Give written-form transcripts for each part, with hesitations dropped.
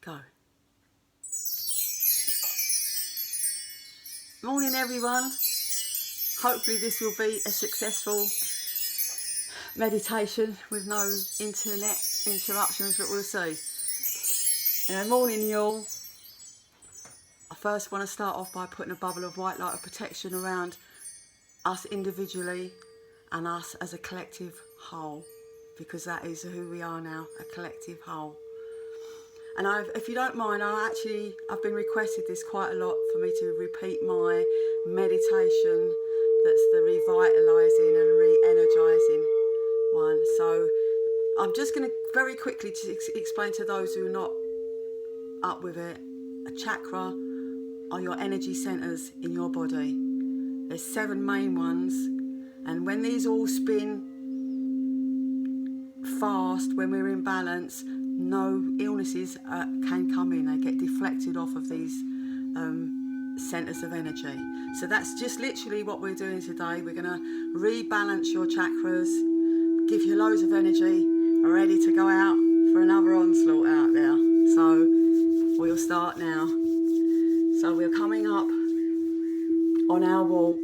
Go. Morning everyone. Hopefully this will be a successful meditation with no internet interruptions, but we'll see. Morning you all. I first want to start off by putting a bubble of white light of protection around us individually and us as a collective whole, because that is who we are now, a collective whole. And if you don't mind, I've been requested this quite a lot for me to repeat my meditation. That's the revitalising and re-energising one. So I'm just going to very quickly explain to those who are not up with it. A chakra are your energy centres in your body. There's 7 main ones, and when these all spin fast, when we're in balance, no illnesses can come in. They get deflected off of these centres of energy. So that's just literally what we're doing today. We're going to rebalance your chakras, give you loads of energy, ready to go out for another onslaught out there. So we'll start now. So we're coming up on our walk.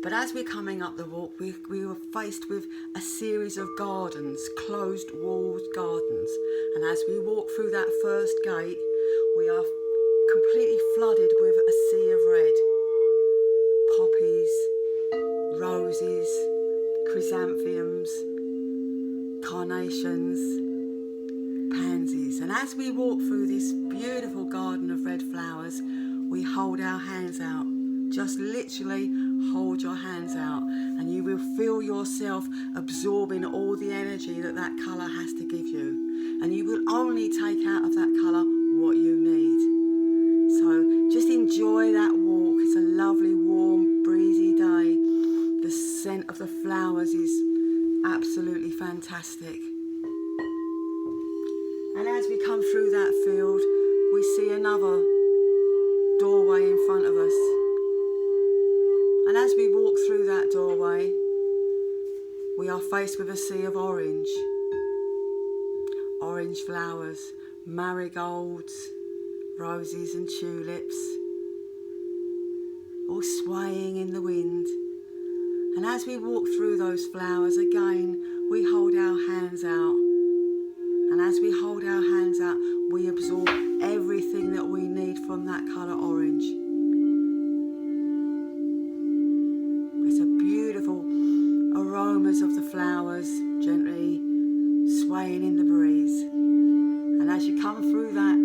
But as we're coming up the walk, we were faced with a series of gardens, closed walled gardens. And as we walk through that first gate, we are completely flooded with a sea of red. Poppies, roses, chrysanthemums, carnations, pansies. And as we walk through this beautiful garden of red flowers, we hold our hands out. Just literally hold your hands out, and you will feel yourself absorbing all the energy that colour has to give you. And you will only take out of that colour what you need. So just enjoy that walk. It's a lovely, warm, breezy day. The scent of the flowers is absolutely fantastic. And as we come through that field, we see another doorway in front of us. And as we walk through that doorway, we are faced with a sea of orange. Orange flowers, marigolds, roses and tulips, all swaying in the wind. And as we walk through those flowers, again, we hold our hands out. And as we hold our hands out, we absorb everything that we need from that colour orange. Aromas of the flowers gently swaying in the breeze. And as you come through that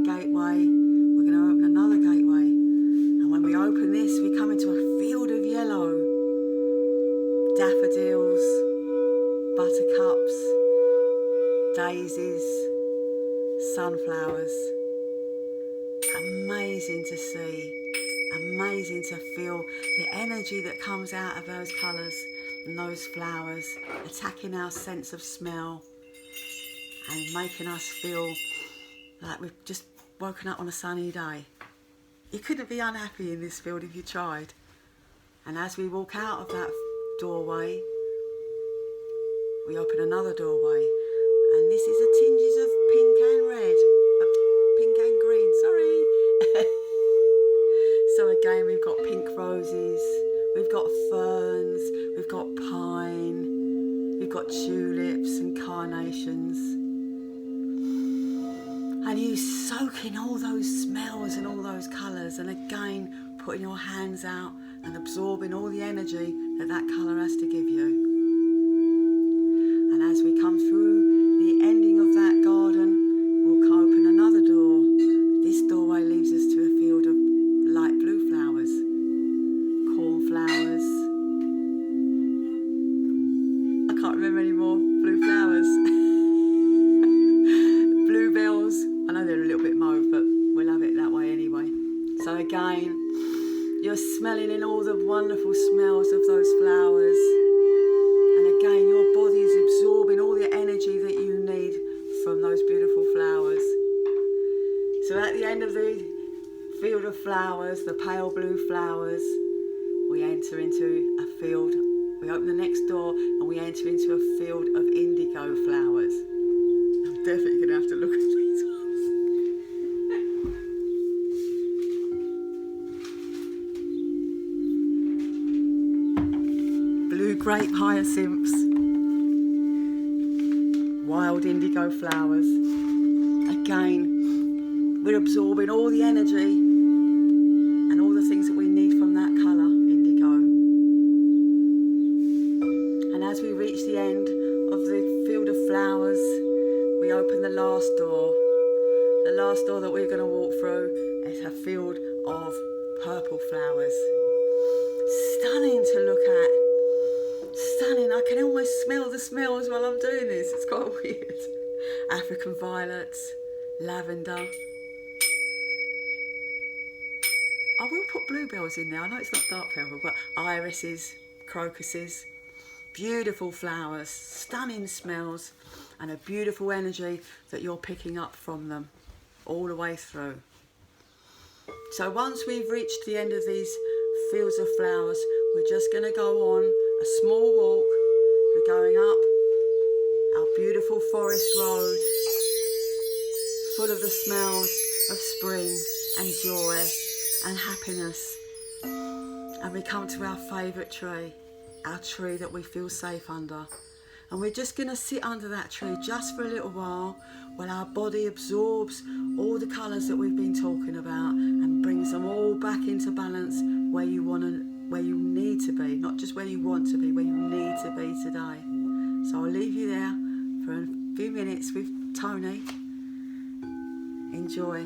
gateway, we're going to open another gateway. And when we open this, we come into a field of yellow. Daffodils, buttercups, daisies, sunflowers. Amazing to see. Amazing to feel the energy that comes out of those colours and those flowers, attacking our sense of smell and making us feel like we've just woken up on a sunny day. You couldn't be unhappy in this field if you tried. And as we walk out of that doorway, we open another doorway, and this is a tinges of pink and red, pink and green, sorry. So again, we've got pink roses, we've got ferns, we've got pine, we've got tulips and carnations. And you soak in all those smells and all those colours, and again, putting your hands out and absorbing all the energy that colour has to give you. And as we come through the ending of that garden, we'll open another door. This doorway leads us to a field of light blue flowers, cornflowers. I can't remember any more blue flowers. Bluebells. I know they're a little bit mauve, but we'll have it that way anyway. So again, you're smelling in all the wonderful smells of those flowers. And again, your body is absorbing all the energy that you need from those beautiful flowers. So at the end of the field of flowers, the pale blue flowers, we enter into a field. We open the next door and we enter into a field of indigo flowers. grape hyacinths, wild indigo flowers. Again, we're absorbing all the energy and all the things that we need from that colour, indigo. And as we reach the end of the field of flowers, we open the last door. The last door that we're going to walk through is a field of purple flowers. Stunning to look at. Stunning. I can almost smell the smells while I'm doing this. It's quite weird. African violets, lavender. I will put bluebells in there. I know it's not dark purple, but irises, crocuses. Beautiful flowers, stunning smells, and a beautiful energy that you're picking up from them all the way through. So once we've reached the end of these fields of flowers, we're just going to go on a small walk. We're going up our beautiful forest road, full of the smells of spring and joy and happiness. And we come to our favourite tree, our tree that we feel safe under. And we're just going to sit under that tree just for a little while our body absorbs all the colours that we've been talking about and brings them all back into balance where you need to be, not just where you want to be, where you need to be today. So I'll leave you there for a few minutes with Tony. Enjoy.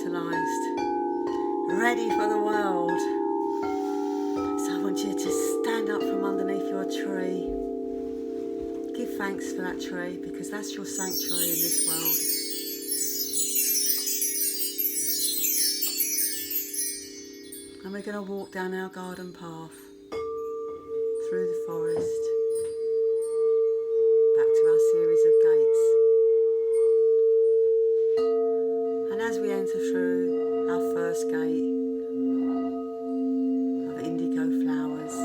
vitalised, ready for the world. So I want you to stand up from underneath your tree. Give thanks for that tree, because that's your sanctuary in this world. And we're going to walk down our garden path, through the forest, back to our series of gates. And as we enter through our first gate of indigo flowers,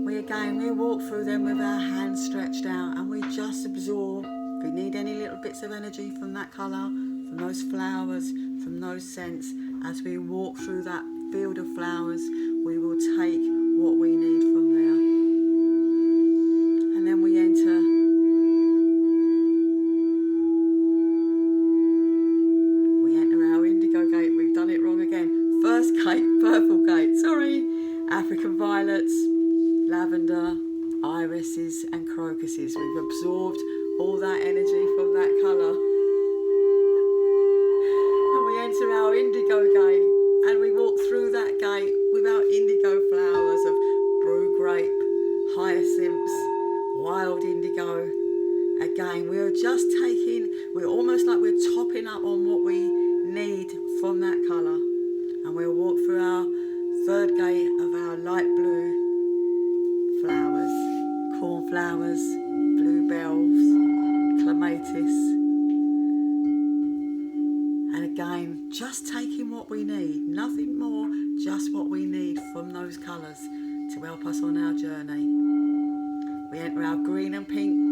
we walk through them with our hands stretched out, and we just absorb. If we need any little bits of energy from that colour, from those flowers, from those scents, as we walk through that field of flowers, we will take what we need from there. And then we enter our indigo gate. We've done it wrong again. First gate, purple gate, sorry. African violets, lavender, irises and crocuses. We've absorbed all that energy from that colour. And we enter our indigo gate, and we walk through that gate with our indigo flowers of brew grape, hyacinths, wild indigo. Again, we're almost like we're topping up on what we need from that colour. And we'll walk through our third gate of our light blue flowers, cornflowers, bluebells, clematis. And again, just taking what we need, nothing more, just what we need from those colours to help us on our journey. We enter our green and pink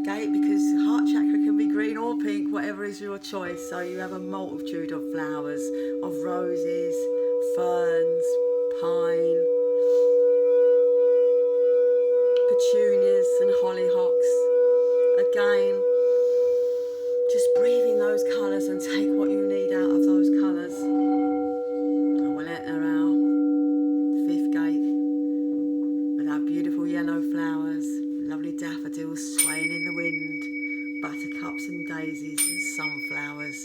gate, because heart chakra can be green or pink, whatever is your choice. So you have a multitude of flowers, of roses, ferns, pine, petunias and hollyhocks. Again, just breathe in those colours and take what you need out of those colours. And we'll enter our fifth gate with our beautiful yellow flowers, lovely daffodils swaying in the wind, buttercups and daisies and sunflowers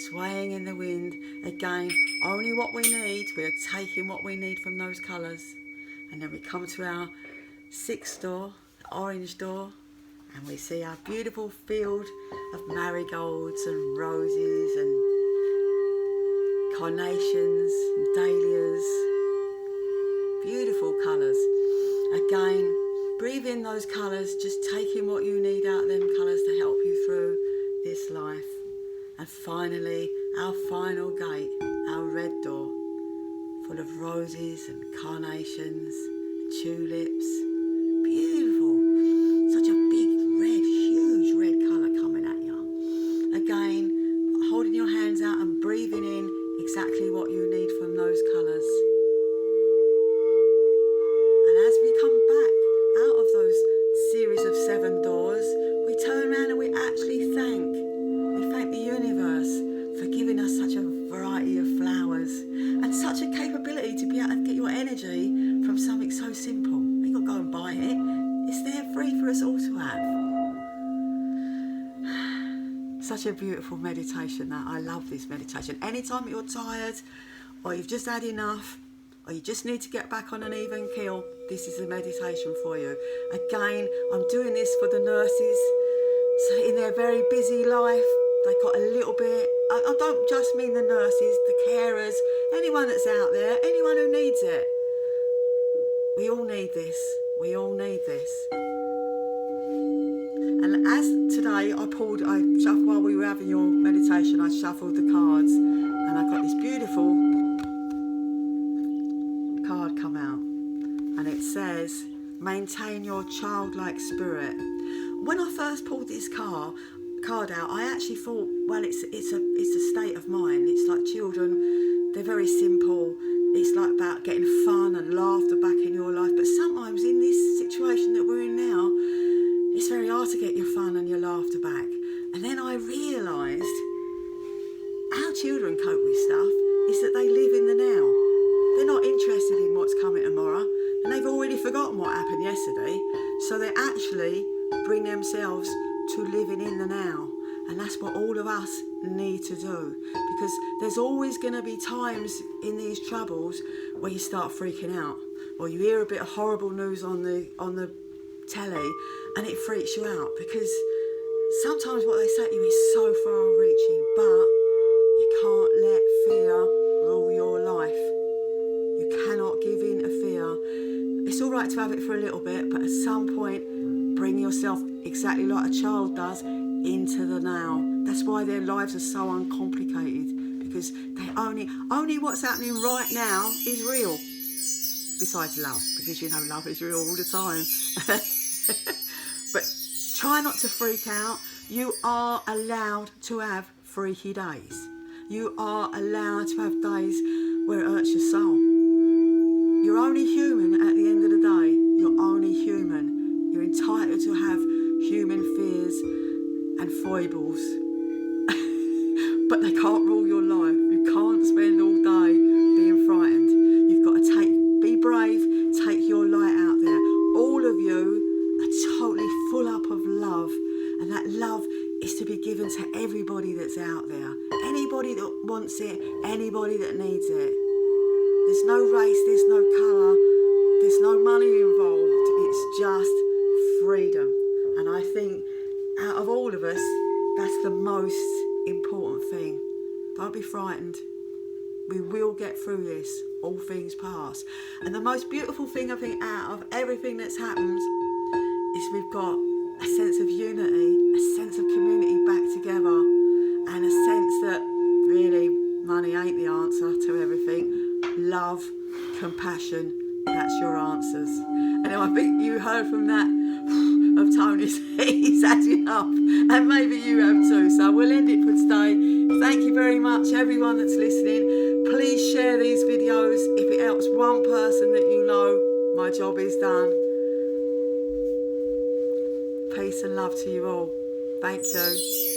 swaying in the wind. Again, only what we need. We're taking what we need from those colours. And then we come to our sixth door, the orange door, and we see our beautiful field of marigolds and roses and carnations and dahlias. Beautiful colours. Again, breathe in those colours, just taking what you need out of them colours to help you through this life. And finally, our final gate, our red door, full of roses and carnations, tulips. Beautiful. Such a big red, huge red colour coming at you. Again, holding your hands out and breathing in exactly what you need from those colours. And as we come back out of those series of 7 doors, we turn around and we actually thank the universe for giving us such a variety of flowers and such a capability to be able to get your energy from something so simple. You ain't got to go and buy it. It's there free for us all to have. Such a beautiful meditation that. I love this meditation. Anytime you're tired, or you've just had enough, or you just need to get back on an even keel, this is a meditation for you. Again, I'm doing this for the nurses. So in their very busy life, they got a little bit, I don't just mean the nurses, the carers, anyone that's out there, anyone who needs it. We all need this. We all need this. And as today while we were having your meditation, I shuffled the cards, and I got this beautiful card come out, and it says, maintain your childlike spirit. When I first pulled this card out, I actually thought, well, it's a state of mind. It's like children, they're very simple. It's like about getting fun and laughter back in your life. But sometimes in this situation that we're in now, it's very hard to get your fun and your laughter back. And then I realised how children cope with stuff is that they live in the now. They're not interested in what's coming tomorrow, and they've already forgotten what happened yesterday. So they actually bring themselves to living in the now. And that's what all of us need to do, because there's always going to be times in these troubles where you start freaking out, or you hear a bit of horrible news on the telly and it freaks you out, because sometimes what they say to you is so far reaching, but you can't let fear rule your life. You cannot give in to fear. It's all right to have it for a little bit, but at some point bring yourself, exactly like a child does, into the now. That's why their lives are so uncomplicated, because they only what's happening right now is real, besides love, because you know love is real all the time. But try not to freak out. You are allowed to have freaky days. You are allowed to have days where it hurts your soul. You're only human at the end of the day. You're only human. You're entitled to have human fears and foibles. But they can't rule your life. You can't spend all day being frightened. You've got to be brave, take your light out there. All of you are totally full up of love. And that love is to be given to everybody that's out there. Anybody that wants it, anybody that needs it. There's no race, there's no colour, there's no money involved. It's just freedom. And I think out of all of us, that's the most important thing. Don't be frightened. We will get through this. All things pass. And the most beautiful thing, I think, out of everything that's happened is we've got a sense of unity, a sense of community back together, and a sense that really money ain't the answer to everything. Love, compassion, that's your answers. And I think you heard from that of Tony's, he's had enough, and maybe you have too. So we'll end it for today. Thank you very much, everyone that's listening. Please share these videos. If it helps one person that you know, my job is done. Peace and love to you all. Thank you.